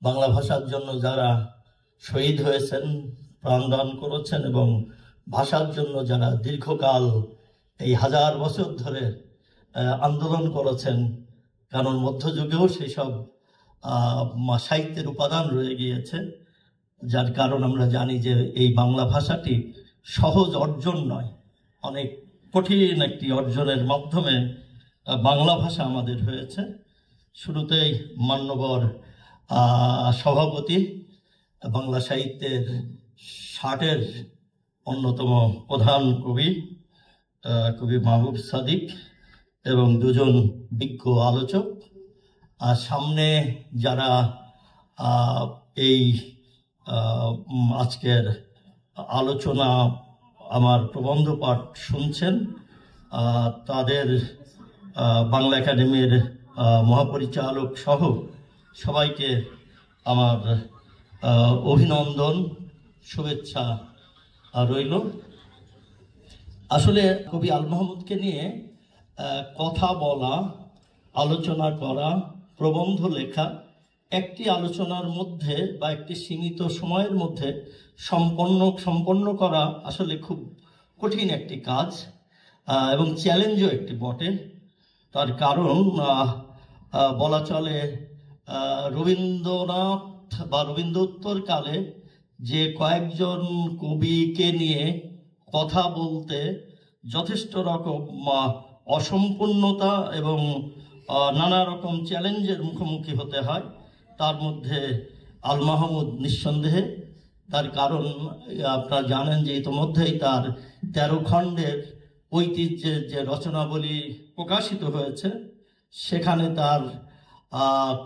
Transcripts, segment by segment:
বাংলা ভাষার জন্য যারা শহীদ হয়েছেন, প্রাণদান করেছেন এবং ভাষার জন্য যারা দীর্ঘকাল এই হাজার বছর ধরে আন্দোলন করেছেন, কারণ মধ্যযুগেও সেই সব সাহিত্যের উপাদান রয়ে গিয়েছে, যার কারণ আমরা জানি যে এই বাংলা ভাষাটি সহজ অর্জন নয়, অনেক কঠিন একটি অর্জনের মাধ্যমে বাংলা ভাষা আমাদের হয়েছে। শুরুতেই মান্যবর সভাপতি, বাংলা সাহিত্যের 60-এর অন্যতম প্রধান কবি মাহবুব সাদিক এবং দুজন বিজ্ঞ আলোচক, আর সামনে যারা এই আজকের আলোচনা আমার প্রবন্ধ পাঠ শুনছেন, তাদের বাংলা একাডেমির মহাপরিচালক সহ সবাইকে আমার অভিনন্দন, শুভেচ্ছা রইল। আসলে কবি আল মাহমুদকে নিয়ে কথা বলা, আলোচনা করা, প্রবন্ধ লেখা একটি আলোচনার মধ্যে বা একটি সীমিত সময়ের মধ্যে সম্পন্ন করা আসলে খুব কঠিন একটি কাজ এবং চ্যালেঞ্জও একটি বটে। তার কারণ বলা চলে রবীন্দ্রনাথ বা রবীন্দ্রোত্তর কালে যে কয়েকজন কবিকে নিয়ে কথা বলতে যথেষ্ট রকম অসম্পূর্ণতা এবং নানা রকম চ্যালেঞ্জের মুখোমুখি হতে হয়, তার মধ্যে আল মাহমুদ নিঃসন্দেহে। তার কারণ আপনারা জানেন যে ইতিমধ্যেই তার 13 খণ্ডের ঐতিহ্যের যে রচনাবলী প্রকাশিত হয়েছে, সেখানে তার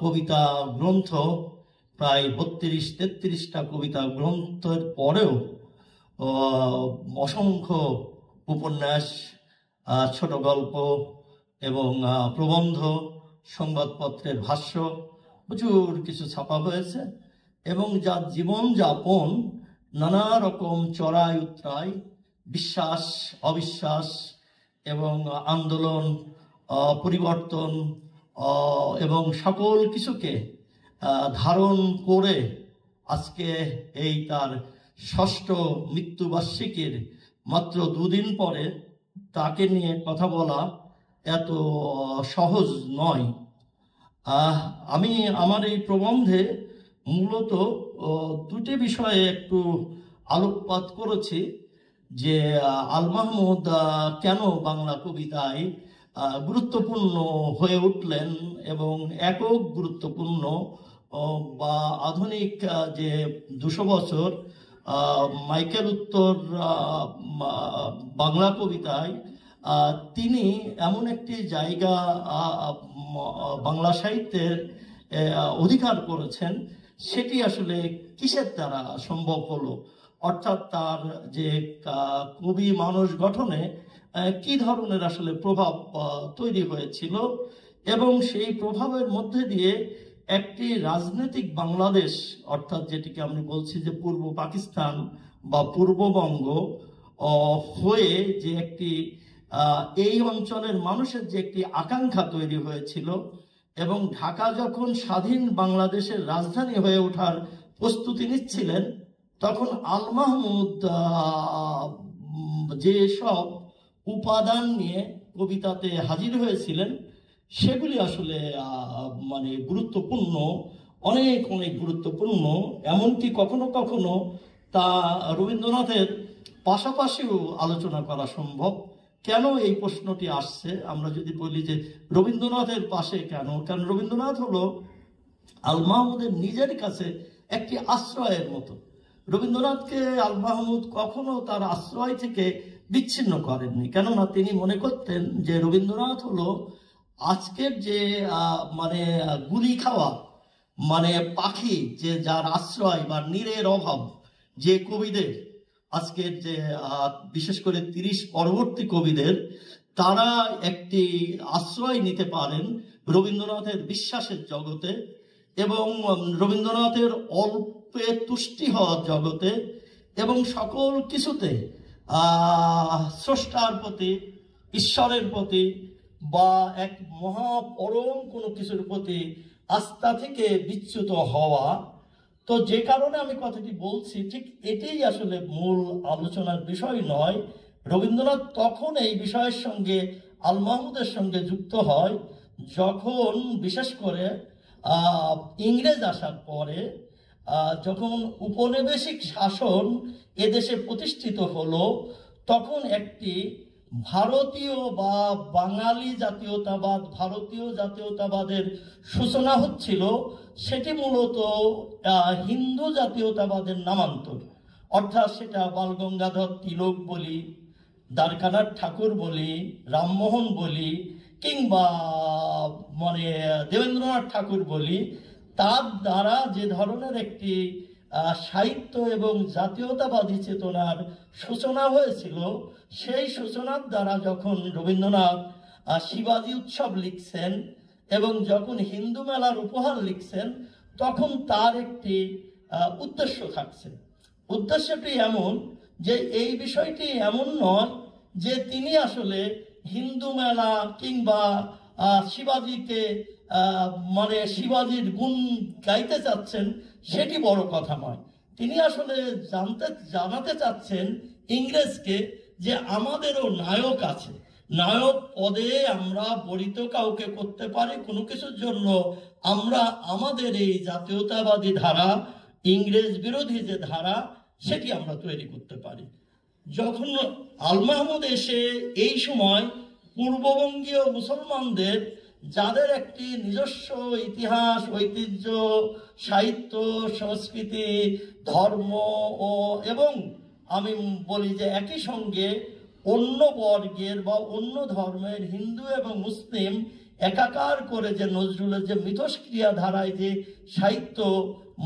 কবিতা গ্রন্থ প্রায় 32-33টা কবিতা গ্রন্থের পরেও অসংখ্য উপন্যাস, ছোট গল্প এবং প্রবন্ধ, সংবাদপত্রের ভাষ্য প্রচুর কিছু ছাপা হয়েছে এবং যার জীবনযাপন নানা রকম চড়াই উতরাই, বিশ্বাস অবিশ্বাস এবং আন্দোলন, পরিবর্তন এবং সকল কিছুকে ধারণ করে আজকে এই তার 6ষ্ঠ মৃত্যুবার্ষিকীর মাত্র 2 দিন পরে তাকে নিয়ে কথা বলা এত সহজ নয়। আমি আমার এই প্রবন্ধে মূলত 2টি বিষয়ে একটু আলোকপাত করেছি, যে আল মাহমুদ কেন বাংলা কবিতায় গুরুত্বপূর্ণ হয়ে উঠলেন এবং একক গুরুত্বপূর্ণ, বা আধুনিক যে 200 বছর মাইকেল উত্তর বাংলা কবিতায় তিনি এমন একটি জায়গা বাংলা সাহিত্যের অধিকার করেছেন, সেটি আসলে কিসের দ্বারা সম্ভব হলো, অর্থাৎ তার যে কবি মানুষ গঠনে কি ধরনের আসলে প্রভাব তৈরি হয়েছিল এবং সেই প্রভাবের মধ্যে দিয়ে একটি রাজনৈতিক বাংলাদেশ, অর্থাৎ যেটিকে আমি বলছি যে পূর্ব পাকিস্তান বা পূর্ববঙ্গ হয়ে যে একটি এই অঞ্চলের মানুষের যে একটি আকাঙ্ক্ষা তৈরি হয়েছিল এবং ঢাকা যখন স্বাধীন বাংলাদেশের রাজধানী হয়ে ওঠার প্রস্তুতি নিচ্ছিলেন, তখন আল মাহমুদ যে সব উপাদান নিয়ে কবিতাতে হাজির হয়েছিলেন, সেগুলি আসলে মানে গুরুত্বপূর্ণ, অনেক গুরুত্বপূর্ণ। এমনকি কখনো কখনো তা রবীন্দ্রনাথের পাশাপাশিও আলোচনা করা সম্ভব। কেন এই প্রশ্নটি আসছে? আমরা যদি বলি যে রবীন্দ্রনাথের পাশে কেন, কারণ রবীন্দ্রনাথ হলো আল মাহমুদের নিজের কাছে একটি আশ্রয়ের মতো। রবীন্দ্রনাথকে আল মাহমুদ কখনো তার আশ্রয় থেকে বিচ্ছিন্ন করেননি, কেননা তিনি মনে করতেন যে রবীন্দ্রনাথ হলো আজকের যে মানে গুলি খাওয়া মানে পাখি, যে যার আশ্রয় বা নীড়ের অভাব যে কবিদের, আজকের যে বিশেষ করে 30 পরবর্তী কবিদের, তারা একটি আশ্রয় নিতে পারেন রবীন্দ্রনাথের বিশ্বাসের জগতে এবং রবীন্দ্রনাথের অল্পে তুষ্টি হওয়ার জগতে এবং সকল কিছুতে স্রষ্টার প্রতি, ঈশ্বরের প্রতি বা এক মহাপরম কোনো কিছুর প্রতি আস্থা থেকে বিচ্যুত হওয়া। তো যে কারণে আমি কথাটি বলছি, ঠিক এটাই আসলে মূল আলোচনার বিষয় নয়। রবীন্দ্রনাথ তখন এই বিষয়ের সঙ্গে আল মাহমুদের সঙ্গে যুক্ত হয় যখন বিশেষ করে ইংরেজ আসার পরে যখন উপনিবেশিক শাসন এদেশে প্রতিষ্ঠিত হলো, তখন একটি ভারতীয় বা বাঙালি জাতীয়তাবাদ, ভারতীয় জাতীয়তাবাদের সূচনা হচ্ছিল। সেটি মূলত হিন্দু জাতীয়তাবাদের নামান্তর, অর্থাৎ সেটা বালগঙ্গাধর তিলক বলি, দ্বারকানাথ ঠাকুর বলি, রামমোহন বলি, কিংবা মানে দেবেন্দ্রনাথ ঠাকুর বলি, তার দ্বারা যে ধরনের একটি সাহিত্য এবং জাতীয়তাবাদী চেতনার সূচনা হয়েছিল, সেই সূচনার দ্বারা যখন রবীন্দ্রনাথ শিবাজী উৎসব লিখছেন এবং যখন হিন্দু মেলার উপহার লিখছেন, তখন তার একটি উদ্দেশ্য থাকছে। উদ্দেশ্যটি এমন যে এই বিষয়টি এমন নয় যে তিনি আসলে হিন্দু মেলা কিংবা শিবাজীকে মানে শিবাজীর গুণ গাইতে চাচ্ছেন, সেটি বড় কথা নয়। তিনি আসলে জানাতে চাচ্ছেন ইংরেজকে যে আমাদেরও নায়ক আছে, নায়ক পদে আমরা বরিত কাউকে করতে পারি কোনো কিছুর জন্য। আমরা আমাদের এই জাতীয়তাবাদী ধারা, ইংরেজ বিরোধী যে ধারা, সেটি আমরা তৈরি করতে পারি। যখন আল মাহমুদ এসে এই সময় পূর্ববঙ্গীয় মুসলমানদের, যাদের একটি নিজস্ব ইতিহাস, ঐতিহ্য, সাহিত্য, সংস্কৃতি, ধর্ম এবং আমি বলি যে একই সঙ্গে অন্য বর্গের বা অন্য ধর্মের হিন্দু এবং মুসলিম একাকার করে যে নজরুলের যে মিথস্ক্রিয়া ধারায় যে সাহিত্য,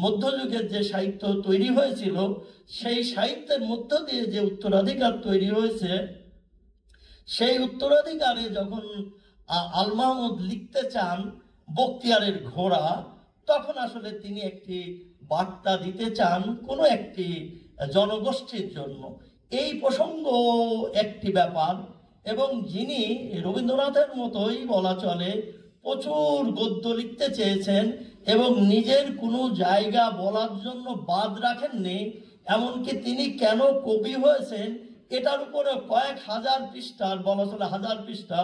মধ্যযুগের যে সাহিত্য তৈরি হয়েছিল, সেই সাহিত্যের মধ্য দিয়ে যে উত্তরাধিকার তৈরি হয়েছে, সেই উত্তরাধিকারে যখন আল মাহমুদ লিখতে চান বখতিয়ারের ঘোড়া, তখন আসলে তিনি একটি বার্তা দিতে চান কোনো একটি জনগোষ্ঠীর জন্য। এই প্রসঙ্গ একটি ব্যাপার। এবং যিনি রবীন্দ্রনাথের মতোই বলা চলে প্রচুর গদ্য লিখতে চেয়েছেন এবং নিজের কোনো জায়গা বলার জন্য বাদ রাখেননি, এমনকি তিনি কেন কবি হয়েছেন এটার উপরে কয়েক হাজার পৃষ্ঠার, বলা চলে হাজার পৃষ্ঠা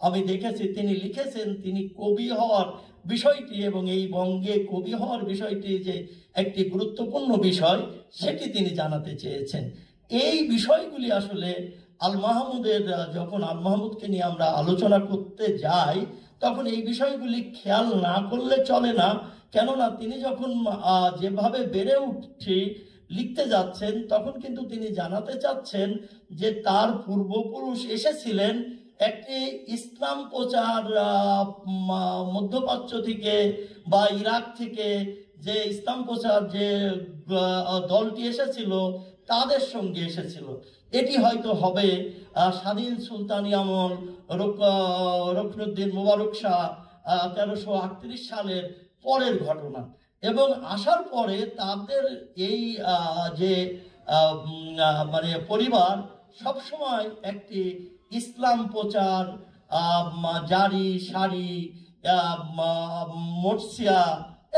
আমি দেখেছি, তিনি লিখেছেন। তিনি কবি হওয়ার বিষয়টি এবং এই বঙ্গে কবি হওয়ার বিষয়টি যে একটি গুরুত্বপূর্ণ বিষয়, সেটি তিনি জানাতে চেয়েছেন। এই বিষয়গুলি আসলে আল মাহমুদের, যখন আল মাহমুদকে নিয়ে আমরা আলোচনা করতে যাই, তখন এই বিষয়গুলি খেয়াল না করলে চলে না। কেননা তিনি যখন যেভাবে বেড়ে উঠছে লিখতে যাচ্ছেন, তখন কিন্তু তিনি জানাতে চাচ্ছেন যে তার পূর্বপুরুষ এসেছিলেন একটি ইসলাম প্রচার মধ্যপ্রাচ্য থেকে বা ইরাক থেকে যে ইসলাম প্রচার যে দলটি এসেছিল, তাদের সঙ্গে এসেছিল। এটি হয়তো হবে স্বাধীন সুলতানি আমল, রকনুদ্দিন মুবারক শাহ 1338 সালের পরের ঘটনা। এবং আসার পরে তাদের এই যে মানে পরিবার সবসময় একটি ইসলাম প্রচার, জারি, সারি, মর্সিয়া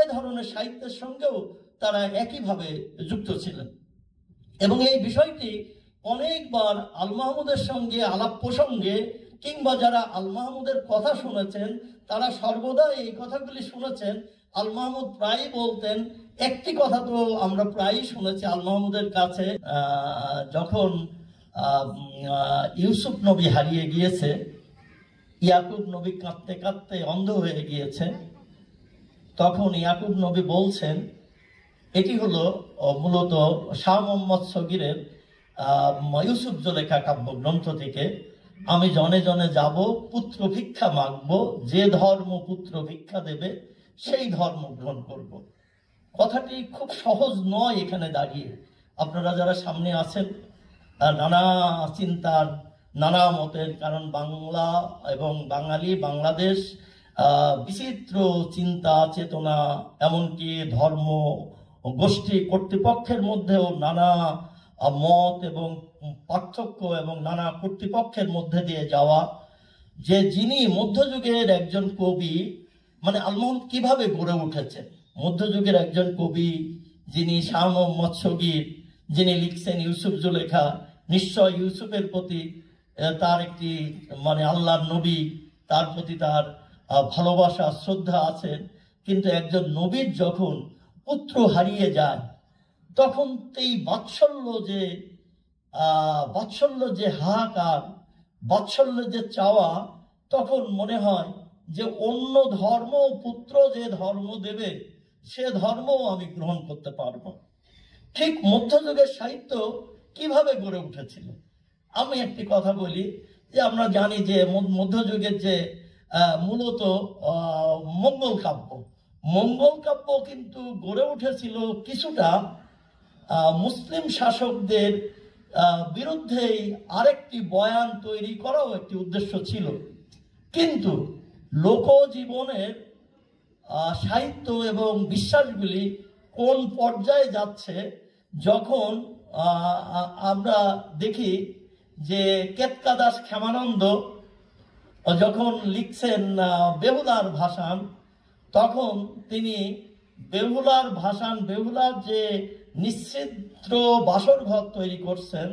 এ ধরনের সাহিত্যের সঙ্গেও তারা একইভাবে যুক্ত ছিলেন। এবং এই বিষয়টি অনেকবার আল মাহমুদের সঙ্গে আলাপ প্রসঙ্গে কিংবা যারা আল মাহমুদের কথা শুনেছেন, তারা সর্বদা এই কথাগুলি শুনেছেন। আল মাহমুদ প্রায়ই বলতেন, একটি কথা তো আমরা প্রায়ই শুনেছি আল মাহমুদের কাছে, যখন ইউসুফ নবী হারিয়ে গিয়েছে, ইয়াকুব নবী কাঁদতে কাঁদতে অন্ধ হয়ে গিয়েছে, তখন ইয়াকুব নবী বলছেন, এটি হলো মূলত শাহ মোহাম্মদ সগীরের ইউসুফ জুলেখা কাব্যগ্রন্থ থেকে, আমি জনে জনে যাব পুত্র ভিক্ষা মাগব, যে ধর্ম পুত্র ভিক্ষা দেবে সেই ধর্ম গ্রহণ করব। কথাটি খুব সহজ নয় এখানে দাঁড়িয়ে। আপনারা যারা সামনে আছেন, নানা চিন্তার, নানা মতের, কারণ বাংলা এবং বাঙালি, বাংলাদেশ বিচিত্র চিন্তা চেতনা, এমনকি ধর্ম গোষ্ঠী কর্তৃপক্ষের মধ্যেও নানা মত এবং পার্থক্য এবং নানা কর্তৃপক্ষের মধ্যে দিয়ে যাওয়া, যে যিনি মধ্যযুগের একজন কবি, মানে আল মাহমুদ কিভাবে গড়ে উঠেছে। মধ্যযুগের একজন কবি যিনি শাহ মোহাম্মদ শগীর, যিনি লিখছেন ইউসুফ জুলেখা, নিশ্চয় ইউসুফের প্রতি তার একটি মানে আল্লাহর নবী, তার প্রতি তার ভালোবাসা শ্রদ্ধা আছেন। কিন্তু একজন নবীর যখন পুত্র হারিয়ে যায় তখন এই বাৎসল্য যে হাহাকার, বাৎসল্য যে চাওয়া, তখন মনে হয় যে অন্য ধর্ম, পুত্র যে ধর্ম দেবে সে ধর্মও আমি গ্রহণ করতে পারবো। ঠিক মধ্যযুগের সাহিত্য কিভাবে গড়ে উঠেছিল। আমি একটি কথা বলি যে আমরা জানি যে মধ্যযুগের যে মূলত মঙ্গল কাব্য কিন্তু গড়ে উঠেছিল কিছুটা মুসলিম শাসকদের বিরুদ্ধেই আরেকটি বয়ান তৈরি করাও একটি উদ্দেশ্য ছিল। কিন্তু লোকজীবনের সাহিত্য এবং বিশ্বাসগুলি কোন পর্যায়ে যাচ্ছে, যখন আমরা দেখি যে কেতকাদাস ক্ষেমানন্দ যখন লিখছেন বেহুলার ভাষান, তখন তিনি বেহুলার যে নিশ্চিদ্র বাসর ঘর তৈরি করছেন,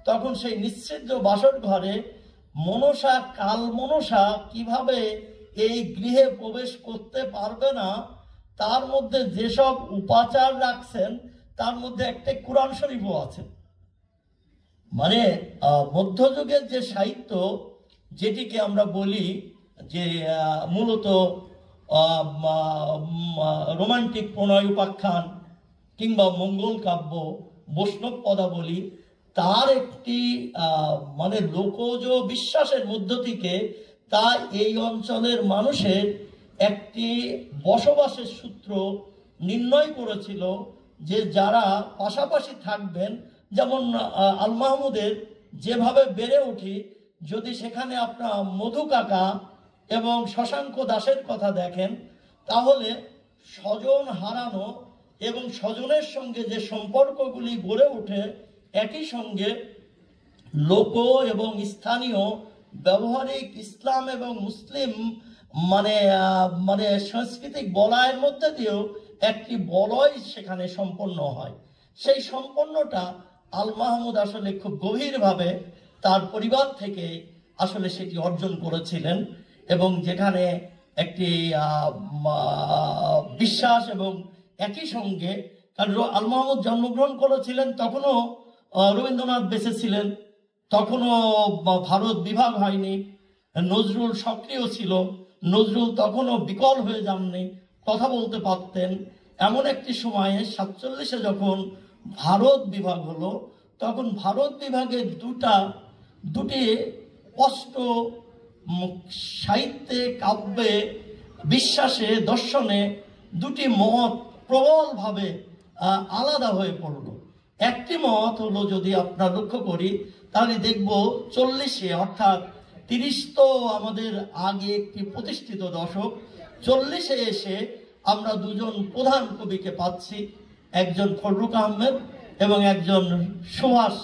তখন সেই নিশ্চিদ্র বাসর ঘরে কাল মনসা কিভাবে এই গৃহে প্রবেশ করতে পারবে না, তার মধ্যে যেসব উপাচার রাখছেন তার মধ্যে একটা কোরআন শরীফও আছে। মানে মধ্যযুগের যে সাহিত্য, যেটিকে আমরা বলি যে মূলত রোমান্টিক প্রণয় উপাখ্যান কিংবা মঙ্গল কাব্য, বৈষ্ণব পদাবলী, তার একটি মানে লোকজ বিশ্বাসের মধ্য থেকে তা এই অঞ্চলের মানুষের একটি বসবাসের সূত্র নির্ণয় করেছিল যে যারা পাশাপাশি থাকবেন, যেমন আল মাহমুদের যেভাবে বেড়ে উঠি, যদি সেখানে আপনার মধু কাকা এবং শশাঙ্ক দাসের কথা দেখেন, তাহলে স্বজন হারানো এবং স্বজনের সঙ্গে যে সম্পর্কগুলি গড়ে ওঠে, একই সঙ্গে লোক এবং স্থানীয় ব্যবহারিক ইসলাম এবং মুসলিম মানে সাংস্কৃতিক বলয়ের মধ্যে দিয়েও একটি বলয় সেখানে সম্পন্ন হয়। সেই সম্পন্নটা আল মাহমুদ আসলে খুব গভীরভাবে তার পরিবার থেকে আসলে সেটি অর্জন করেছিলেন, এবং যেখানে একটি বিশ্বাস এবং একই সঙ্গে, কারণ আল মাহমুদ জন্মগ্রহণ করেছিলেন তখনও রবীন্দ্রনাথ বেঁচে ছিলেন, তখনও ভারত বিভাগ হয়নি, নজরুল সক্রিয় ছিল, নজরুল তখনও বিকল হয়ে যাননি, কথা বলতে পারতেন। এমন একটি সময়ে 47-এ যখন ভারত বিভাগ হলো, তখন ভারত বিভাগের দুটি স্পষ্ট সাহিত্যে, কাব্যে, বিশ্বাসে, দর্শনে দুটি মত প্রবলভাবে আলাদা হয়ে পড়ল। একটি মত হলো, যদি আমরা লক্ষ্য করি তাহলে দেখব 40-এ, অর্থাৎ 30 তো আমাদের আগে একটি প্রতিষ্ঠিত দশক, 40-এ এসে আমরা দুজন প্রধান কবিকে পাচ্ছি, একজন ফররুখ আহমেদ এবং একজন সুভাষ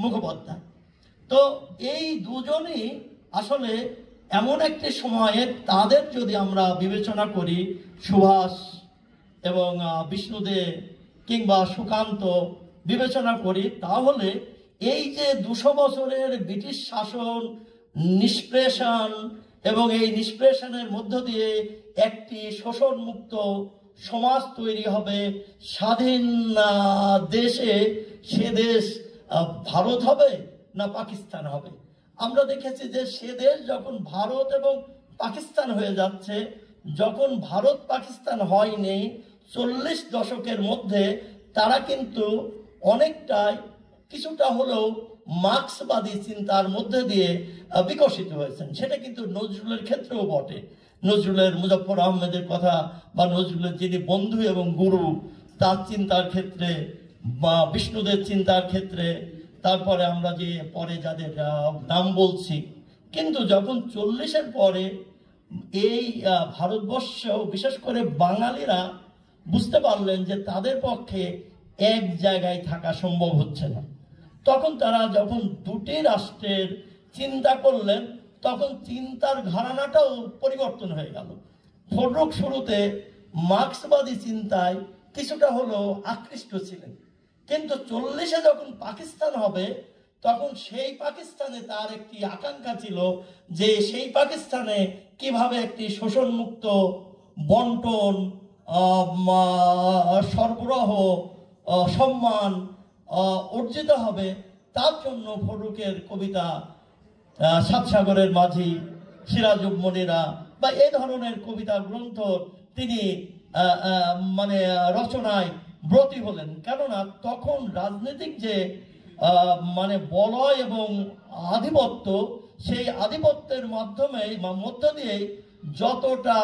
মুখোপাধ্যায়। তো এই দুজনই আসলে এমন একটি সময়ে, তাদের যদি আমরা বিবেচনা করি, সুভাষ এবং বিষ্ণুদে কিংবা সুকান্ত বিবেচনা করি, তাহলে এই যে 200 বছরের ব্রিটিশ শাসন, নিষ্পেষণ, এবং এই নিষ্পেষণের মধ্য দিয়ে একটি শোষণমুক্ত সমাজ তৈরি হবে স্বাধীন দেশে, সে দেশ ভারত হবে না পাকিস্তান হবে। আমরা দেখেছি যে সে দেশ যখন ভারত এবং পাকিস্তান হয়ে যাচ্ছে, যখন ভারত পাকিস্তান হয়নি 40 দশকের মধ্যে, তারা কিন্তু অনেকটাই কিছুটা হলেও মার্ক্সবাদী চিন্তার মধ্যে দিয়ে বিকশিত হয়েছেন। সেটা কিন্তু নজরুলের ক্ষেত্রেও বটে। নজরুলের মুজফ্ফর আহমেদের কথা, বা নজরুলের যিনি বন্ধু এবং গুরু, তার চিন্তার ক্ষেত্রে, বা বিষ্ণুদের চিন্তার ক্ষেত্রে, তারপরে আমরা যে পরে যাদের নাম বলছি। কিন্তু যখন 40-এর পরে এই ভারতবর্ষ, বিশেষ করে বাঙালিরা বুঝতে পারলেন যে তাদের পক্ষে এক জায়গায় থাকা সম্ভব হচ্ছে না, তখন তারা যখন দুটি রাষ্ট্রের চিন্তা করলেন, তখন চিন্তার ঘরানাটাও পরিবর্তন হয়ে গেল। ফররুখ শুরুতে মার্ক্সবাদী চিন্তায় কিছুটা হলেও আকৃষ্ট ছিলেন, কিন্তু 40-এ যখন পাকিস্তান হবে তখন সেই পাকিস্তানে তার একটি আকাঙ্ক্ষা ছিল যে সেই পাকিস্তানে কিভাবে একটি শোষণমুক্ত বন্টন, সরবরাহ, সম্মান অর্জিত হবে। তার জন্য ফররুখের কবিতা সাত সাগরের মাঝি, সিরাজুল মনিরা বা এই ধরনের কবিতা গ্রন্থ তিনি মানে রচনায় ব্রতী হলেন। কেননা তখন রাজনৈতিক যে মানে বলয় এবং আধিপত্য, সেই আধিপত্যের মাধ্যমে বা মধ্য দিয়ে যতটা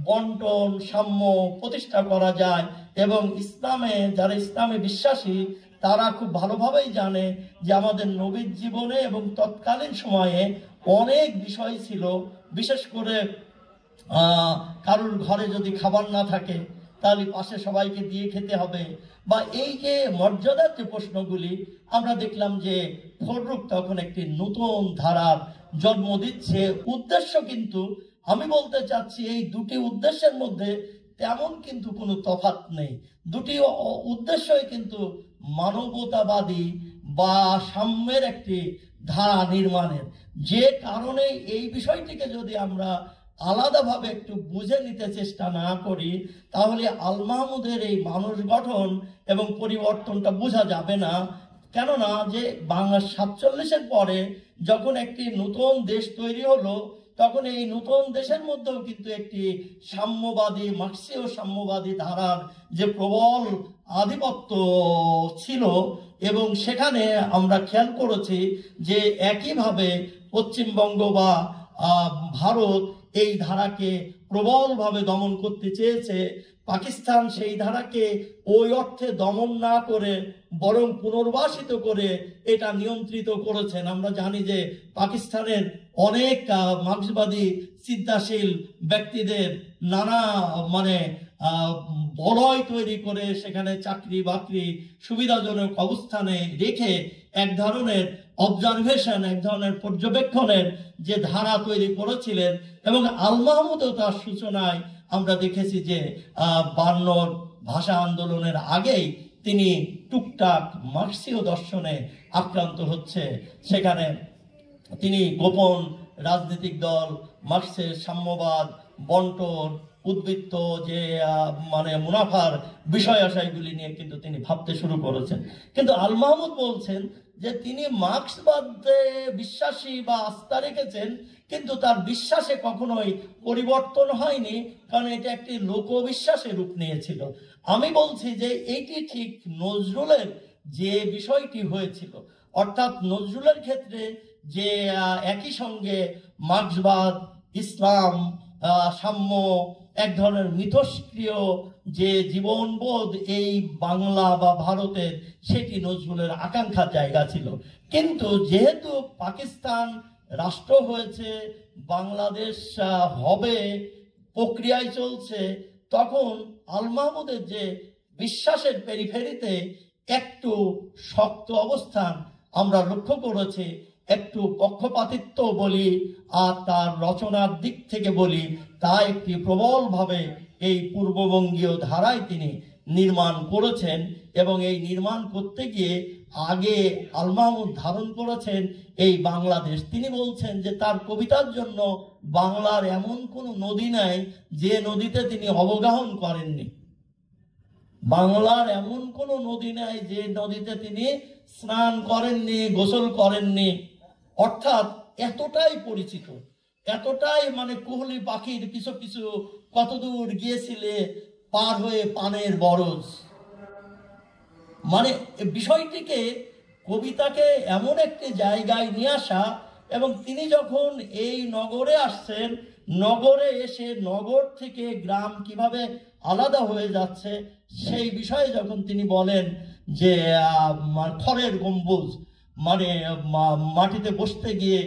বন্টন সাম্য প্রতিষ্ঠা করা যায়, এবং ইসলামে যারা ইসলামে বিশ্বাসী তারা খুব ভালোভাবেই জানে যে আমাদের নবীর জীবনে এবং তৎকালীন সময়ে অনেক বিষয় ছিল, বিশেষ করে কারোর ঘরে যদি খাবার না থাকে তাহলে পাশে সবাইকে দিয়ে খেতে হবে, বা এই যে মর্যাদার যে প্রশ্নগুলি আমরা দেখলাম যে ফররুখ তখন একটি নতুন ধারার জন্ম দিচ্ছে। উদ্দেশ্য কিন্তু আমি বলতে চাচ্ছি এই দুটি উদ্দেশ্যের মধ্যে তেমন কিন্তু কোনো তফাৎ নেই। দুটি উদ্দেশ্যই কিন্তু মানবতাবাদী বা সাম্যের একটি ধারা নির্মাণের। যে কারণে এই বিষয়টিকে যদি আমরা আলাদাভাবে একটু বুঝে নিতে চেষ্টা না করি তাহলে আল মাহমুদের এই মানুষ গঠন এবং পরিবর্তনটা বোঝা যাবে না। কেননা যে বাংলা 47-এর পরে যখন একটি নতুন দেশ তৈরি হলো তখন এই নতুন দেশের মধ্যেও কিন্তু একটি সাম্যবাদী, মার্ক্সীয় সাম্যবাদী ধারার যে প্রবল আধিপত্য ছিল, এবং সেখানে আমরা খেয়াল করেছি যে একইভাবে পশ্চিমবঙ্গ বা ভারত এই ধারাকে প্রবলভাবে দমন করতে চেয়েছে। পাকিস্তান সেই ধারাকে ওই অর্থে দমন না করে বরং পুনর্বাসিত করে এটা নিয়ন্ত্রিত করেছেন। আমরা জানি যে পাকিস্তানের অনেক মার্ক্সবাদী চিন্তাশীল ব্যক্তিদের নানা মানে বলয় তৈরি করে সেখানে চাকরি বাকরি সুবিধাজনক অবস্থানে রেখে এক ধরনের অবজারভেশন, এক ধরনের পর্যবেক্ষণের যে ধারা তৈরি করেছিলেন। এবং আল মাহমুদও তার সূচনায় আমরা দেখেছি যে 52 ভাষা আন্দোলনের আগেই তিনি টুকটাক মার্ক্সীয় দর্শনে আক্রান্ত হচ্ছে। সেখানে তিনি গোপন রাজনৈতিক দল, মার্ক্সের সাম্যবাদ, বন্টন, উদ্বৃত্ত যে মানে মুনাফার বিষয় আশয়গুলি নিয়ে কিন্তু তিনি ভাবতে শুরু করেছেন। কিন্তু আল মাহমুদ বলছেন যে তিনি মার্ক্সবাদে বিশ্বাসী বা আস্থা রেখেছেন, কিন্তু তার বিশ্বাসে কখনোই পরিবর্তন হয়নি, কারণ এটা একটি লোকবিশ্বাসে রূপ নিয়েছিল। আমি বলছি যে এইটি ঠিক নজরুলের যে বিষয়টি হয়েছিল, অর্থাৎ নজরুলের ক্ষেত্রে যে একই সঙ্গে মার্ক্সবাদ, ইসলাম, সাম্য, এক ধরনের মিথস্ক্রিয় যে জীবনবোধ এই বাংলা বা ভারতের, সেটি নজরুলের আকাঙ্ক্ষার জায়গা ছিল। কিন্তু যেহেতু পাকিস্তান রাষ্ট্র হয়েছে, বাংলাদেশ হবে, প্রক্রিয়ায় চলছে, তখন আল মাহমুদের যে বিশ্বাসের পেরিফেরিতে একটু শক্ত অবস্থান আমরা লক্ষ্য করেছি। একটু পক্ষপাতিত্ব বলি আর তার রচনার দিক থেকে বলি, তা একটি প্রবলভাবে এই পূর্ববঙ্গীয় ধারায় তিনি নির্মাণ করেছেন। এবং এই নির্মাণ করতে গিয়ে আগে আল মাহমুদ ধারণ করেছেন এই বাংলাদেশ। তিনি বলছেন যে তার কবিতার জন্য বাংলার এমন কোনো নদী নাই যে নদীতে তিনি অবগাহন করেননি, বাংলার এমন কোনো নদী নাই যে নদীতে তিনি স্নান করেননি, গোসল করেননি। অর্থাৎ এতটাই পরিচিত, এতটাই মানে কোহলি পাখির পিছু পিছু কতদূর গিয়েছিলে পার হয়ে পানের বরজ। মানে বিষয়টিকে, কবিতাকে এমন একটি জায়গায় নিয়ে আসা, এবং তিনি যখন এই নগরে আসছেন, নগরে এসে নগর থেকে গ্রাম কিভাবে আলাদা হয়ে যাচ্ছে সেই বিষয়ে যখন তিনি বলেন যে খড়ের গম্বুজ, মানে মাটিতে বসতে গিয়ে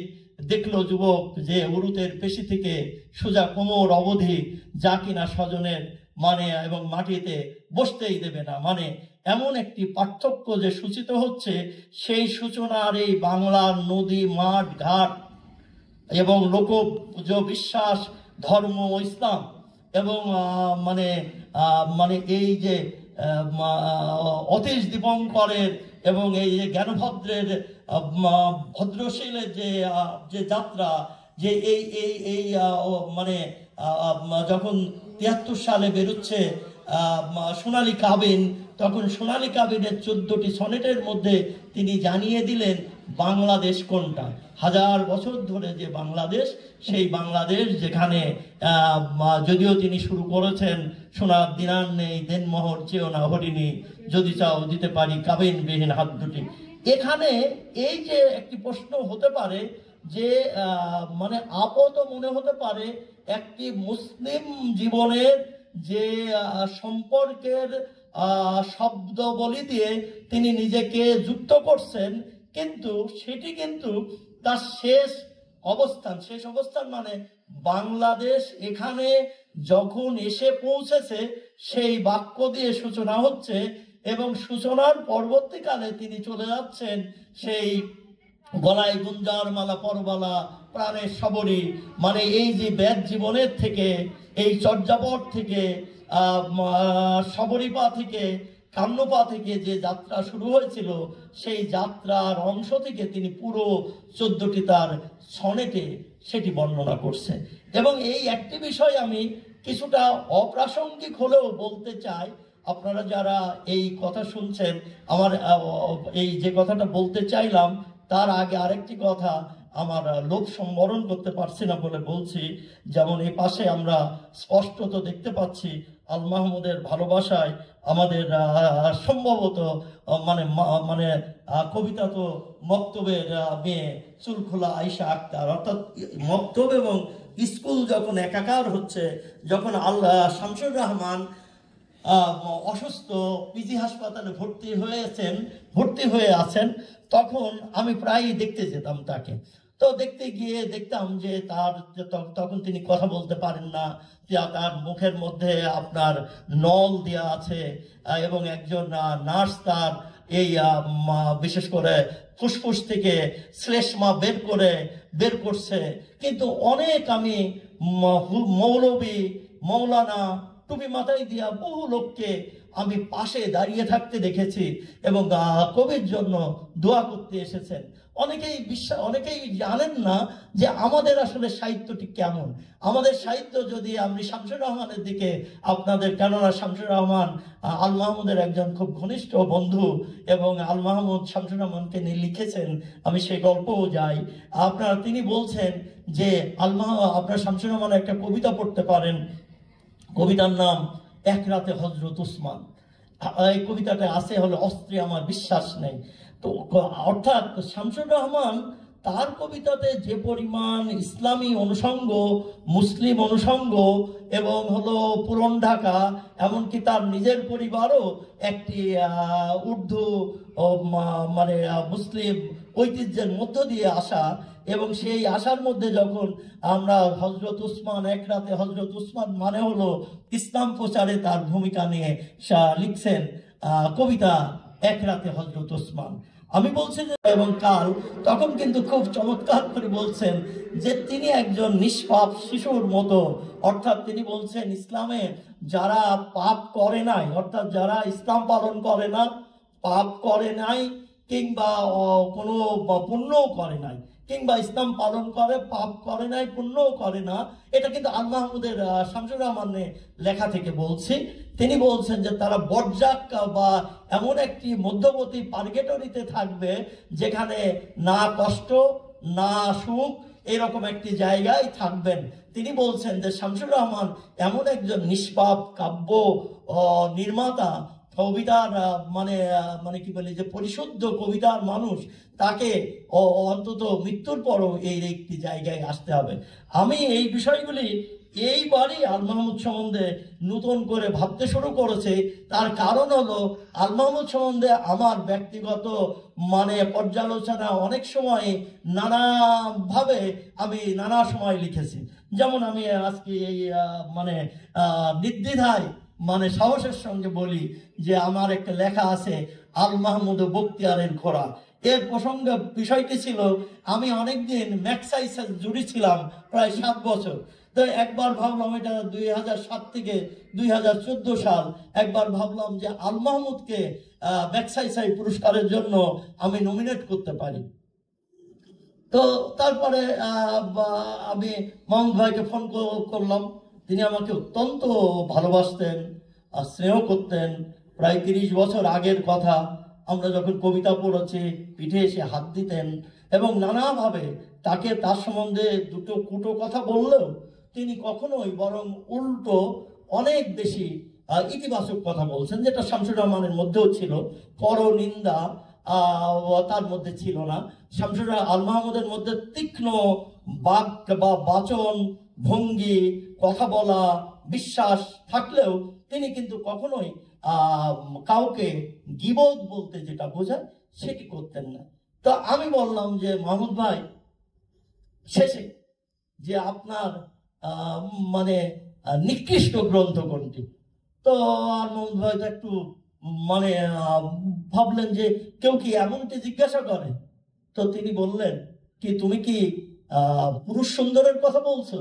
দেখলো যুবক যে উরুতের পেশি থেকে সোজা কোমর অবধি যা কিনা স্বজনের মানে এবং মাটিতে বসতেই দেবে না, মানে এমন একটি পার্থক্য যে সূচিত হচ্ছে, সেই সূচনার এই বাংলার নদী, মাঠ, ঘাট এবং লোক বিশ্বাস, ধর্ম, ইসলাম, এবং মানে মানে এই যে অতীশ দীপঙ্করের এবং এই যে জ্ঞানভদ্রের ভদ্রশীলের যে যে যাত্রা, যে এই এই এই মানে যখন 73 সালে বেরোচ্ছে সোনালী কাবিন, তখন সোনালী কাবিনের 14টি সনেটের মধ্যে তিনি জানিয়ে দিলেন বাংলাদেশ কোনটা। 1000 বছর ধরে যে বাংলাদেশ, সেই বাংলাদেশ যেখানে যদিও তিনি শুরু করেছেন সোনার দিনার নেই দেনমোহর চেয়েও না হরিণী, যদি চাও দিতে পারি কাবিন বিহীন হাত দুটি। এখানে এই যে একটি প্রশ্ন হতে পারে যে মানে আপাত মনে হতে পারে একটি মুসলিম জীবনের যে সম্পর্কের শব্দ বলি দিয়ে তিনি নিজেকে যুক্ত করছেন, কিন্তু সেটি কিন্তু তার শেষ অবস্থান মানে বাংলাদেশ এখানে যখন এসে পৌঁছেছে সেই বাক্য দিয়ে সূচনা হচ্ছে, এবং সূচনার পরবর্তীকালে তিনি চলে যাচ্ছেন সেই গলায় গুঞ্জার মালা পরবালা প্রাণের সবরী, মানে এই যে ব্যাদ জীবনের থেকে, এই চর্যাপদ থেকে, সবরীপা থেকে, কান্নপা থেকে যে যাত্রা শুরু হয়েছিল, সেই যাত্রার অংশ থেকে তিনি পুরো 14টি তার সনেটে সেটি বর্ণনা করছে। এবং এই একটি বিষয় আমি কিছুটা অপ্রাসঙ্গিক হলেও বলতে চাই, আপনারা যারা এই কথা শুনছেন, আমার এই যে কথাটা বলতে চাইলাম তার আগে আরেকটি কথা আমার লোভ সম্বরণ করতে পারছি না বলে বলছি। যেমন এই পাশে আমরা স্পষ্টত দেখতে পাচ্ছি আল মাহমুদের ভালোবাসায় আমাদের সম্ভবত মানে মানে কবিতা তো মক্তবের মেয়ে চুলখোলা আয়েশা আক্তার, অর্থাৎ মক্তব এবং স্কুল যখন একাকার হচ্ছে, যখন শামসুর রহমান অসুস্থ পিজি হাসপাতালে ভর্তি হয়ে আছেন, তখন আমি প্রায়ই দেখতে যেতাম তাকে। তো দেখতে গিয়ে দেখতাম যে তখন তিনি কথা বলতে পারেন না, তার মুখের মধ্যে আপনার নল দেওয়া আছে, এবং একজন নার্স তার এই বিশেষ করে ফুসফুস থেকে শ্লেষ্মা বের করছে। কিন্তু অনেক আমি মৌলবী মৌলানা টুপি মাথায় দিয়া বহু লোককে আমি পাশে দাঁড়িয়ে থাকতে দেখেছি এবং কবির জন্য দোয়া করতে এসেছেন। অনেকেই জানেন না যে আমাদের আসলে সাহিত্যটি কেমন। আমাদের সাহিত্য যদি আমি শামসুর রহমানের দিকে আপনাদের, কেননা শামসুর রহমান আল মাহমুদের একজন খুব ঘনিষ্ঠ বন্ধু, এবং আল মাহমুদ শামসুর রহমানকে নিয়ে লিখেছেন, আমি সেই গল্পও যাই। তিনি বলছেন যে আপনার শামসুর রহমান একটা কবিতা পড়তে পারেন, কবিতার নাম এক রাতে হজরত উসমান। এই কবিতাটা আছে হলো অস্ত্রে আমার বিশ্বাস নেই। তো অর্থাৎ শামসুর রহমান তার কবিতাতে যে পরিমাণ ইসলামী অনুষঙ্গ, মুসলিম অনুষঙ্গ এবং হলো পুরন ঢাকা, এমনকি তার নিজের পরিবারও একটি উর্দু মানে মুসলিম ঐতিহ্যের মধ্য দিয়ে আসা, এবং সেই আশার মধ্যে যখন আমরা হজরত উসমান, এক রাতে হজরত উসমান মানে হলো ইসলাম প্রচারে তার ভূমিকা নিয়ে লিখছেন কবিতা এক রাতে হজরত উসমান। আমি বলছি যে এবং কাল তখন কিন্তু খুব চমৎকার করে বলছেন যে তিনি একজন নিষ্পাপ শিশুর মতো, অর্থাৎ তিনি বলছেন ইসলামে যারা পাপ করে নাই, অর্থাৎ যারা ইসলাম পালন করে না, পাপ করে নাই, কিংবা কোনো পুণ্যও করে নাই, কিংবা ইসলাম পালন করে পাপ করে নাই পুণ্যও করে না, এটা কিন্তু আল মাহমুদের শামসুর রহমানের লেখা থেকে বলছি। তিনি বলছেন যে তারা বর্জাক বা এমন একটি মধ্যবর্তী পার্গেটরিতে থাকবে যেখানে না কষ্ট না সুখ, এরকম একটি জায়গায় থাকবেন। তিনি বলছেন যে শামসুর রহমান এমন একজন নিষ্পাপ কাব্য নির্মাতা, কবিতার মানে কি বলে যে পরিশুদ্ধ কবিতার মানুষ, তাকে অন্তত মৃত্যুর পরও এই একটি জায়গায় আসতে হবে। আমি এই বিষয়গুলি এইবারই আল মাহমুদ সম্বন্ধে নতুন করে ভাবতে শুরু করেছে। তার কারণ হলো আল মাহমুদ সম্বন্ধে আমার ব্যক্তিগত পর্যালোচনা অনেক সময় নানাভাবে আমি নানা সময় লিখেছি। যেমন আমি আজকে এই নির্দ্বিধায় সাহসের সঙ্গে বলি যে আমার একটা লেখা আছে আল মাহমুদ ও বখতিয়ারের ঘোড়া। এর প্রসঙ্গ বিষয়টি ছিল, আমি অনেকদিন ম্যাক্সাইসের জুড়ি ছিলাম, প্রায় 7 বছর। তো একবার ভাবলাম, এটা 2007 থেকে 2014 সাল, একবার ভাবলাম যে আল মাহমুদকে ম্যাগসাইসাই পুরস্কারের জন্য আমি নমিনেট করতে পারি। তো তারপরে আমি মাহমুদ ভাইকে ফোন করলাম। তিনি আমাকে অত্যন্ত ভালোবাসতেন আর স্নেহ করতেন। প্রায় 30 বছর আগের কথা, আমরা যখন কবিতা পড়েছি পিঠে এসে হাত দিতেন এবং নানাভাবে তাকে তার সম্বন্ধে দুটো কুটো কথা বললেও তিনি কখনোই, বরং উল্টো অনেক বেশি ইতিবাচক কথা বলছেন, যেটা শামসুর রহমানের মধ্যেও ছিল। পরনিন্দা তার মধ্যে ছিল না। শামসুর আল মাহমুদের মধ্যে তীক্ষ্ণ বাক বা বাচন ভঙ্গি, কথা বলা, বিশ্বাস থাকলেও তিনি কিন্তু কখনোই কাউকে গীবত বলতে যেটা বোঝায় সেটি করতেন না। তো আমি বললাম যে মাহমুদ ভাই, শেষে যে আপনার মানে নিকৃষ্ট গ্রন্থ কোনটি? তো আর মাহমুদ ভাই তো একটু মানে ভাবলেন যে কেউ কি এমনটি জিজ্ঞাসা করে। তো তিনি বললেন কি, তুমি কি পুরুষ সুন্দরের কথা বলছো?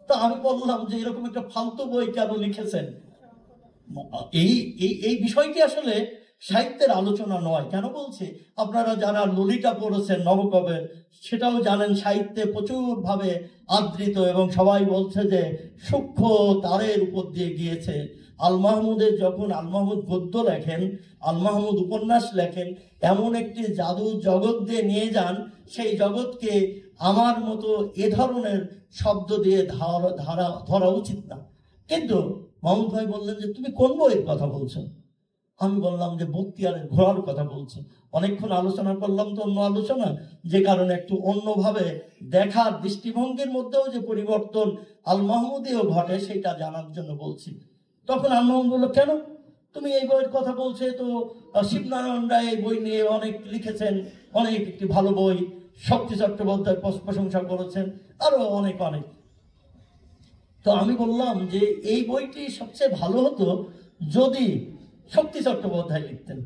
তো আমি বললাম যে এরকম একটা ফালতু বই কেন লিখেছেন? এই এই বিষয়টি আসলে সাহিত্যের আলোচনা নয়। কেন বলছি, আপনারা যারা ললিতা পড়েছেন নবকবের, সেটাও জানেন সাহিত্যে প্রচুর ভাবে আদৃত, এবং সবাই বলছে যে সূক্ষ্ম তারের উপর দিয়ে গিয়েছে। আল মাহমুদের যখন আল মাহমুদ গদ্য লেখেন, আল মাহমুদ উপন্যাস লেখেন, এমন একটি জাদু জগৎ দিয়ে নিয়ে যান, সেই জগৎকে আমার মতো এ ধরনের শব্দ দিয়ে ধরা উচিত না। কিন্তু মাহমুদ ভাই বললেন যে তুমি কোন বইয়ের কথা বলছো? আমি বললাম যে বক্তিয়ারের ঘোড়ার কথা বলছো। অনেকক্ষণ আলোচনা করলাম তো অন্য আলোচনা, যে কারণে একটু অন্যভাবে দেখার দৃষ্টিভঙ্গির মধ্যেও যে পরিবর্তন আল মাহমুদেও ঘটে সেটা জানার জন্য বলছি। তখন আল মাহমুদ বললো, কেন তুমি এই বইয়ের কথা বলছে? তো শিবনারায়ণ রায় এই বই নিয়ে অনেক লিখেছেন, অনেক একটি ভালো বই, শক্তি চট্টোপাধ্যায় প্রশংসা করেছেন, আরো অনেক অনেক। তো আমি বললাম যে এই বইটি সবচেয়ে ভালো হতো যদি শক্তি চট্টোপাধ্যায় লিখতেন।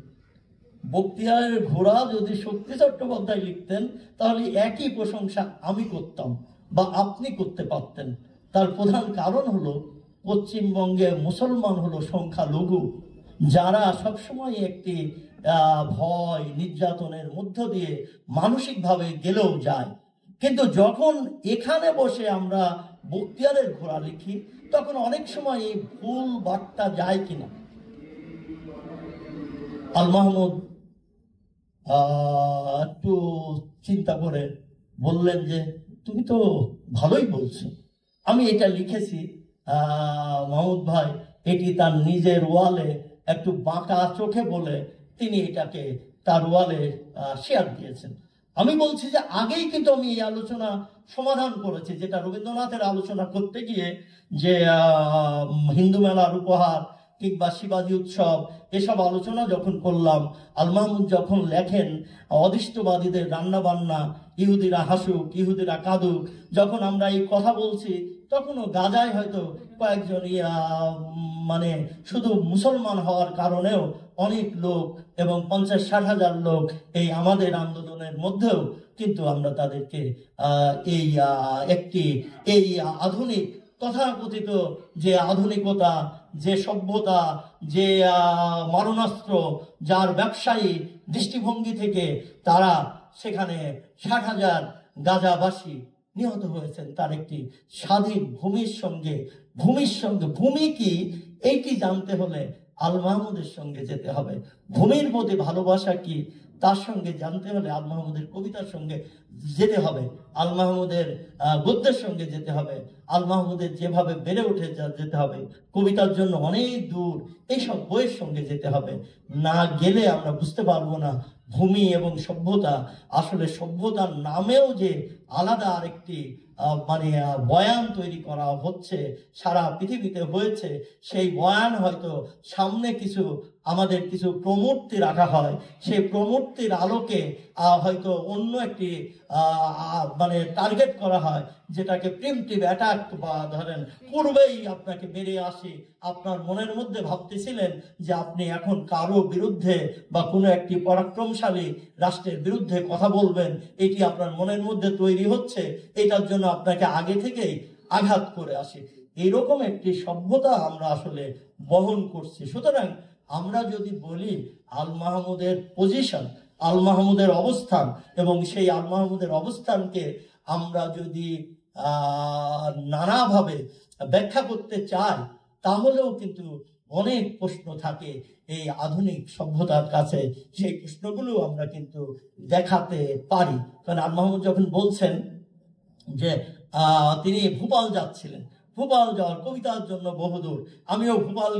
বক্তিয়ারের ঘোড়া যদি শক্তি চট্টোপাধ্যায় লিখতেন তাহলে একই প্রশংসা আমি করতাম বা আপনি করতে পারতেন। তার প্রধান কারণ হলো পশ্চিমবঙ্গে মুসলমান হলো সংখ্যালঘু, যারা সবসময় একটি ভয় নির্যাতনের মধ্য দিয়ে মানসিকভাবে গেলেও যায়। কিন্তু যখন এখানে বসে আমরা বক্তিয়ারের ঘোড়া লিখি, তখন অনেক সময় এই ভুল বার্তা যায় কিনা। আল মাহমুদ একটু চিন্তা করে বললেন যে তুমি তো ভালোই বলছো। আমি এটা লিখেছি মাহমুদ ভাই, এটি তার নিজের ওয়ালে একটু বাঁকা চোখে বলে তিনি এটাকে তার ওয়ালে শেয়ার দিয়েছেন। আমি বলছি যে আগেই কিন্তু আমি এই আলোচনা সমাধান করেছি, যেটা রবীন্দ্রনাথের আলোচনা করতে গিয়ে যে হিন্দু মেলার উপহার কিংবা শিবাজী উৎসব, এসব আলোচনা যখন করলাম, আল মাহমুদ যখন লেখেন অদৃষ্টবাদীদের রান্না বান্না, ইহুদিরা হাসুক ইহুদিরা কাঁদুক, যখন আমরা এই কথা বলছি তখনও গাজায় হয়তো কয়েকজন মানে শুধু মুসলমান হওয়ার কারণেও অনেক লোক এবং 50-60 হাজার লোক এই আমাদের আন্দোলনের মধ্যেও কিন্তু আমরা তাদেরকে এই একটি এই আধুনিক তথাকথিত যে আধুনিকতা, যে সভ্যতা, যে মারণাস্ত্র, যার ব্যবসায়ী দৃষ্টিভঙ্গি থেকে তারা সেখানে 60 হাজার গাজাবাসী নিহত হয়েছেন, তার একটি স্বাধীন ভূমির সঙ্গে ভূমি কি এইটি জানতে হলে আল মাহমুদের সঙ্গে যেতে হবে। ভূমির প্রতি ভালোবাসা কি তার সঙ্গে জানতে হলে আল মাহমুদের কবিতার সঙ্গে যেতে হবে, আল মাহমুদের গদ্যের সঙ্গে যেতে হবে, আল মাহমুদের যেভাবে বেড়ে উঠে যেতে হবে, কবিতার জন্য অনেক দূর এইসব বইয়ের সঙ্গে যেতে হবে। না গেলে আমরা বুঝতে পারবো না ভূমি এবং সভ্যতা, আসলে সভ্যতার নামেও যে আলাদা আরেকটি মানে বয়ান তৈরি করা হচ্ছে সারা পৃথিবীতে হয়েছে, সেই বয়ান হয়তো সামনে কিছু আমাদের কিছু প্রমূর্তি রাখা হয়, সেই প্রমূর্তির আলোকে হয়তো অন্য একটি মানে টার্গেট করা হয়, যেটাকে প্রিমটিভ অ্যাটাক বা ধরেন পূর্বেই আপনাকে বেরিয়ে আসি, আপনার মনের মধ্যে ভাবতেছিলেন যে আপনি এখন কারো বিরুদ্ধে বা কোনো একটি পরাক্রমশালী রাষ্ট্রের বিরুদ্ধে কথা বলবেন, এটি আপনার মনের মধ্যে তৈরি হচ্ছে। এটার জন্য আপনাকে আগে থেকেই আঘাত করে আসে। এইরকম একটি সভ্যতা আমরা আসলে বহন করছি। সুতরাং আমরা যদি বলি আল মাহমুদের পজিশন, আল মাহমুদের অবস্থান, এবং সেই আল মাহমুদের অবস্থানকে আমরা যদি নানাভাবে ব্যাখ্যা করতে চাই, তাহলেও কিন্তু অনেক প্রশ্ন থাকে এই আধুনিক সভ্যতার কাছে। সেই প্রশ্নগুলো আমরা কিন্তু দেখাতে পারি। কারণ আল মাহমুদ যখন বলছেন যে তিনি ভোপাল যাচ্ছিলেন, ভোপাল যাওয়ার কবিতার জন্য বহুদূর, আমিও ভোপাল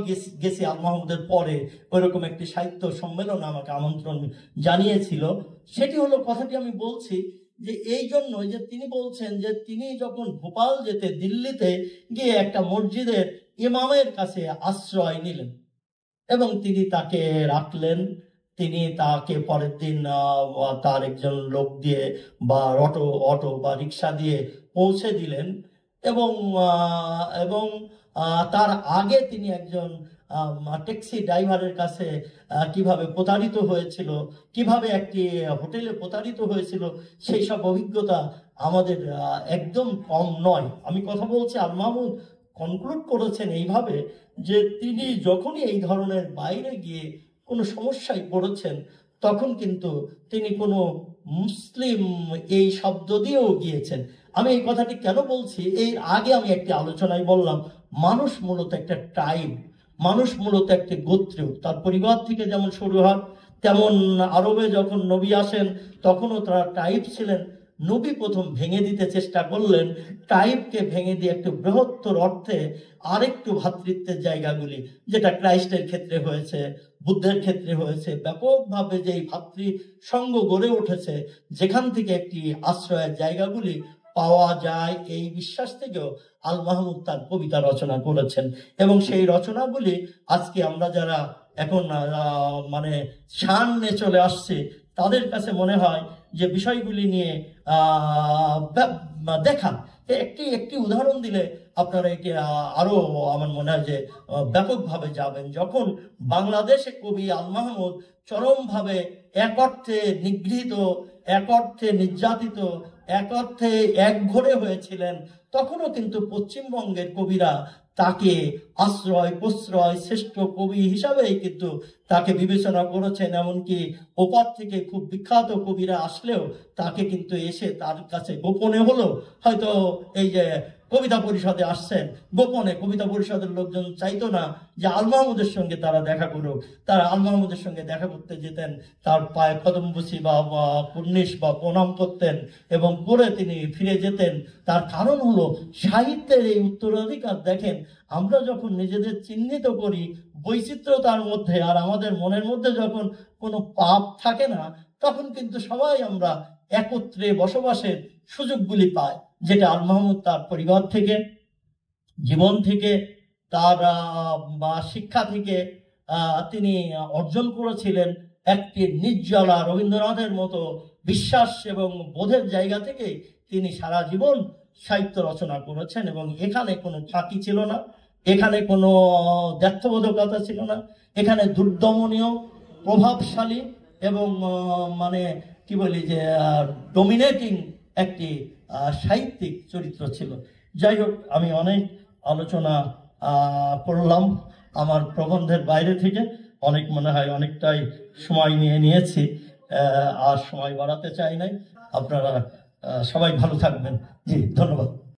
গেছি আল মাহমুদের পরে, ওইরকম একটি সাহিত্য সম্মেলন আমাকে আমন্ত্রণ জানিয়েছিল। সেটি হলো, কথাটি আমি বলছি যে এই জন্য যে তিনি বলছেন যে তিনি যখন ভোপাল যেতে দিল্লিতে গিয়ে একটা মসজিদের ইমামের কাছে আশ্রয় নিলেন এবং তিনি তাকে রাখলেন। তিনি তাকে পরের দিন তার একজন লোক দিয়ে বা অটো বা রিক্সা দিয়ে পৌঁছে দিলেন, এবং এবং তার আগে তিনি একজন ট্যাক্সি ড্রাইভারের কাছে কিভাবে প্রতারিত হয়েছিল, কিভাবে একটি হোটেলে প্রতারিত হয়েছিল, সেই সব অভিজ্ঞতা আমাদের একদম কম নয়। আমি কথা বলছি, আল মাহমুদ কনক্লুড করেছেন এইভাবে যে তিনি যখনই এই ধরনের বাইরে গিয়ে কোনো সমস্যায় পড়েছেন, তখন কিন্তু তিনি কোনো মুসলিম এই শব্দ দিয়েও গিয়েছেন। আমি এই কথাটি কেন বলছি, এর আগে আমি একটি আলোচনায় বললাম, মানুষ মূলত একটা ট্রাইব, মানুষ মূলত একটি গোত্র। তার পরিবার থেকে যেমন শুরু হয়, তেমন আরবে যখন নবী আসেন তখনও তারা ট্রাইব ছিলেন। নবী প্রথম ভেঙে দিতে চেষ্টা করলেন, ট্রাইবকে ভেঙে দিয়ে একটু বৃহত্তর অর্থে আরেকটু ভ্রাতৃত্বের জায়গাগুলি, যেটা ক্রাইস্টের ক্ষেত্রে হয়েছে, বুদ্ধের ক্ষেত্রে হয়েছে, ব্যাপকভাবে যে ভাতৃ সঙ্গ গড়ে উঠেছে, যেখান থেকে একটি আশ্রয়ের জায়গাগুলি পাওয়া যায়, এই বিশ্বাস থেকেও আল মাহমুদ তার কবিতা রচনা করেছেন। এবং সেই রচনাগুলি আজকে আমরা যারা এখন মানে সামনে চলে আসছে, তাদের কাছে মনে হয় যে বিষয়গুলি নিয়ে দেখান। একটি একটি উদাহরণ দিলে আপনারা এটি আরো আমার মনে হয় যে ব্যাপকভাবে যাবেন। যখন বাংলাদেশে কবি আল মাহমুদ চরমভাবে এক অর্থে নিগৃহীত, এক অর্থে নির্যাতিত, এক অর্থে একঘরে হয়েছিলেন, তখনও কিন্তু পশ্চিমবঙ্গের কবিরা তাকে আশ্রয় প্রশ্রয় শ্রেষ্ঠ কবি হিসাবেই কিন্তু তাকে বিবেচনা করেছেন। এমনকি ওপার থেকে খুব বিখ্যাত কবিরা আসলেও তাকে কিন্তু এসে তার কাছে গোপনে হলো, হয়তো এই যে কবিতা পরিষদে আসছেন গোপনে, কবিতা পরিষদের লোকজন চাইতো না যে আল মাহমুদের সঙ্গে তারা দেখা করুক, তারা আল মাহমুদের সঙ্গে দেখা করতে যেতেন, তার পায়ে কদম বসি বা কুর্নিশ বা প্রণাম করতেন এবং করে তিনি ফিরে যেতেন। তার কারণ হলো সাহিত্যের এই উত্তরাধিকার। দেখেন, আমরা যখন নিজেদের চিহ্নিত করি বৈচিত্র্যতার মধ্যে, আর আমাদের মনের মধ্যে যখন কোনো পাপ থাকে না, তখন কিন্তু সবাই আমরা একত্রে বসবাসের সুযোগগুলি পাই, যেটা আল মাহমুদ তার পরিবার থেকে, জীবন থেকে, তার শিক্ষা থেকে তিনি অর্জন করেছিলেন। একটি নির্জলা রবীন্দ্রনাথের মতো বিশ্বাস এবং বোধের জায়গা থেকে তিনি সারা জীবন সাহিত্য রচনা করেছেন। এবং এখানে কোনো ফাঁকি ছিল না, এখানে কোনো দ্ব্যর্থবোধকতা ছিল না, এখানে দুর্দমনীয়, প্রভাবশালী এবং মানে কি বলি যে ডমিনেটিং একটি সাহিত্যিক চরিত্র ছিল। যাই হোক, আমি অনেক আলোচনা করলাম আমার প্রবন্ধের বাইরে থেকে, অনেক মনে হয় অনেকটাই সময় নিয়েছি, আর সময় বাড়াতে চাই নাই। আপনারা সবাই ভালো থাকবেন। জি, ধন্যবাদ।